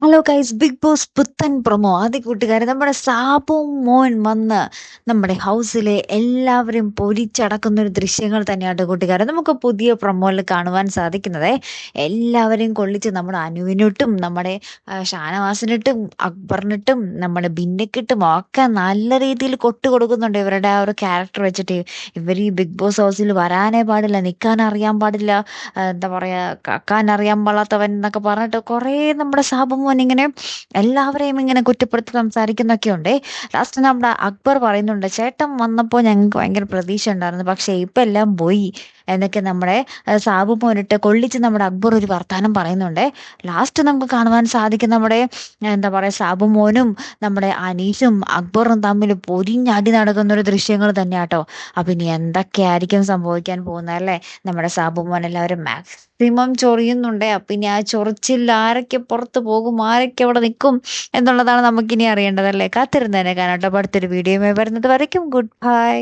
Hello guys, big boss പുത്തൻ promo. ആദ്യ കൂട്ടുകാരെ, നമ്മുടെ സാബു മോൻ വന്ന് നമ്മുടെ ഹൗസിലെ എല്ലാവരും പൊരിച്ചടക്കുന്ന ഒരു ദൃശ്യങ്ങൾ തന്നെയാണ് കൂട്ടുകാരെ നമുക്ക് പുതിയ പ്രൊമോയിൽ കാണുവാൻ സാധിക്കുന്നത്. എല്ലാവരെയും കൊള്ളിച്ച് നമ്മുടെ അനുവിനിട്ടും നമ്മുടെ ഷാനവാസിനിട്ടും അക്ബറിനിട്ടും നമ്മുടെ ബിന്നക്കിട്ടും ഒക്കെ നല്ല രീതിയിൽ കൊട്ടു കൊടുക്കുന്നുണ്ട്. ഇവരുടെ ആ ഒരു ക്യാരക്ടർ വെച്ചിട്ട് ഇവർ ഈ ബിഗ് ബോസ് ഹൗസിൽ വരാനേ പാടില്ല, നിൽക്കാൻ അറിയാൻ പാടില്ല, എന്താ പറയാ, കക്കാൻ അറിയാൻ പാടാത്തവൻ എന്നൊക്കെ പറഞ്ഞിട്ട് കുറേ നമ്മുടെ സാബു മോൻ ഇങ്ങനെ എല്ലാവരെയും ഇങ്ങനെ കുറ്റപ്പെടുത്തി സംസാരിക്കുന്നൊക്കെ ഉണ്ട്. ലാസ്റ്റ് നമ്മുടെ അക്ബർ പറയുന്നുണ്ട്, ചേട്ടൻ വന്നപ്പോൾ ഞങ്ങൾക്ക് ഭയങ്കര പ്രതീക്ഷ ഉണ്ടായിരുന്നു, പക്ഷെ ഇപ്പം എല്ലാം പോയി എന്നൊക്കെ നമ്മുടെ സാബു മോനിട്ട് കൊള്ളിച്ച് നമ്മുടെ അക്ബർ ഒരു വർത്താനം പറയുന്നുണ്ട്. ലാസ്റ്റ് നമുക്ക് കാണുവാൻ സാധിക്കും നമ്മുടെ എന്താ പറയുക, സാബു മോനും നമ്മുടെ അനീഷും അക്ബറും തമ്മിൽ പൊരിഞ്ഞടി നടക്കുന്ന ഒരു ദൃശ്യങ്ങൾ തന്നെയാട്ടോ. അപ്പം ഇനി എന്തൊക്കെയായിരിക്കും സംഭവിക്കാൻ പോകുന്നത് അല്ലേ? നമ്മുടെ സാബു മോൻ എല്ലാവരും മാക്സിമം ചൊറിയുന്നുണ്ട്. അപ്പം ഇനി ആ ചൊറിച്ചിൽ ആരൊക്കെ പുറത്ത് പോകും, ആരൊക്കെ അവിടെ നിൽക്കും എന്നുള്ളതാണ് നമുക്കിനി അറിയേണ്ടതല്ലേ. കാത്തിരുന്നേനെ കാണാട്ടോ. അടുത്തൊരു വീഡിയോയുമായി വരുന്നത് വരയ്ക്കും ഗുഡ് ബൈ.